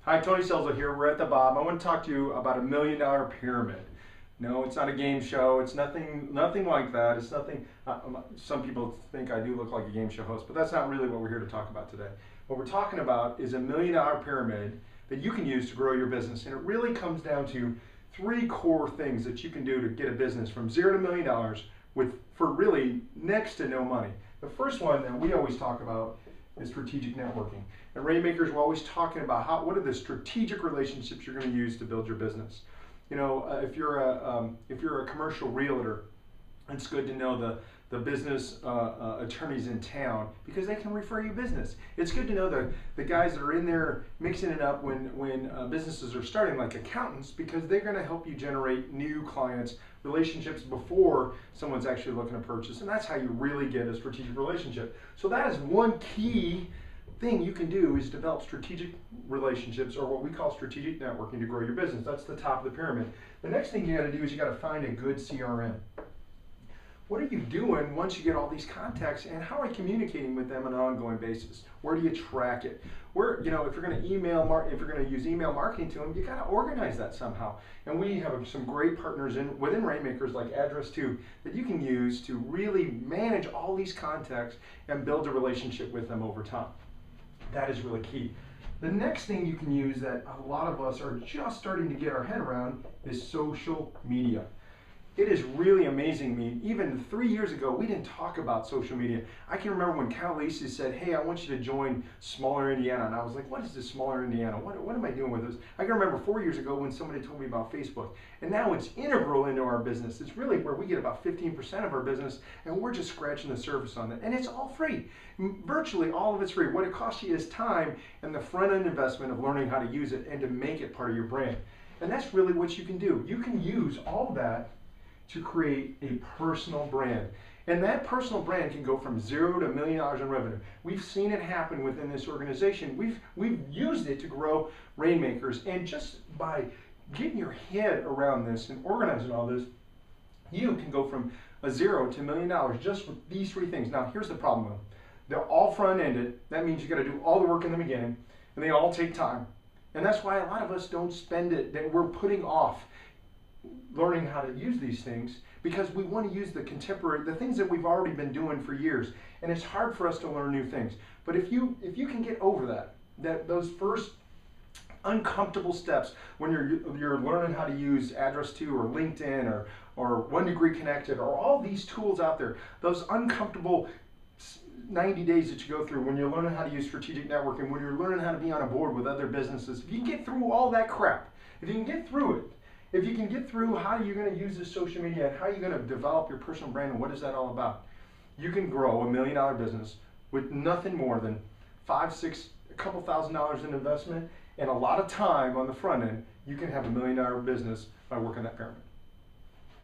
Hi, Tony Selzo here. We're at the Bob. I want to talk to you about $1 million pyramid. No, it's not a game show. It's nothing like that. It's nothing. Some people think I do look like a game show host, but that's not really what we're here to talk about today. What we're talking about is $1 million pyramid that you can use to grow your business, and it really comes down to three core things that you can do to get a business from $0 to $1 million for really next to no money. The first one that we always talk about is strategic networking. And Rainmakers, we're always talking about what are the strategic relationships you're going to use to build your business. You know, if you're a commercial realtor, it's good to know the business attorneys in town because they can refer you business. It's good to know the guys that are in there mixing it up when businesses are starting, like accountants, because they're going to help you generate new clients, relationships before someone's actually looking to purchase, and that's how you really get a strategic relationship. So that is one key thing you can do, is develop strategic relationships, or what we call strategic networking, to grow your business. That's the top of the pyramid. The next thing you got to do is you got to find a good CRM. What are you doing once you get all these contacts, and how are you communicating with them on an ongoing basis? Where do you track it? Where, if you're going to use email marketing to them, you got to organize that somehow. And we have some great partners within Rainmakers, like Address2, that you can use to really manage all these contacts and build a relationship with them over time. That is really key. The next thing you can use that a lot of us are just starting to get our head around is social media. It is really amazing me. Even 3 years ago, we didn't talk about social media. I can remember when Cal Lacey said, hey, I want you to join Smaller Indiana. And I was like, what is this Smaller Indiana? What am I doing with this? I can remember 4 years ago when somebody told me about Facebook. And now it's integral into our business. It's really where we get about 15% of our business, and we're just scratching the surface on it. And it's all free. Virtually all of it's free. What it costs you is time and the front-end investment of learning how to use it and to make it part of your brand. And that's really what you can do. You can use all that to create a personal brand. And that personal brand can go from $0 to $1 million in revenue. We've seen it happen within this organization. We've used it to grow Rainmakers, and just by getting your head around this and organizing all this, you can go from a 0 to $1 million just with these three things. Now, here's the problem though. They're all front-ended. That means you got to do all the work in the beginning, and they all take time. And that's why a lot of us don't spend it, that we're putting off learning how to use these things, because we want to use the things that we've already been doing for years, and it's hard for us to learn new things. But if you can get over those first uncomfortable steps when you're learning how to use Address2 or LinkedIn or 1 Degree Connected or all these tools out there, those uncomfortable 90 days that you go through when you're learning how to use strategic networking, when you're learning how to be on a board with other businesses, if you can get through all that crap, if you can get through it, if you can get through how you're going to use this social media and how you're going to develop your personal brand and what is that all about, you can grow $1 million business with nothing more than a couple $1,000s in investment and a lot of time on the front end. You can have $1 million business by working that pyramid.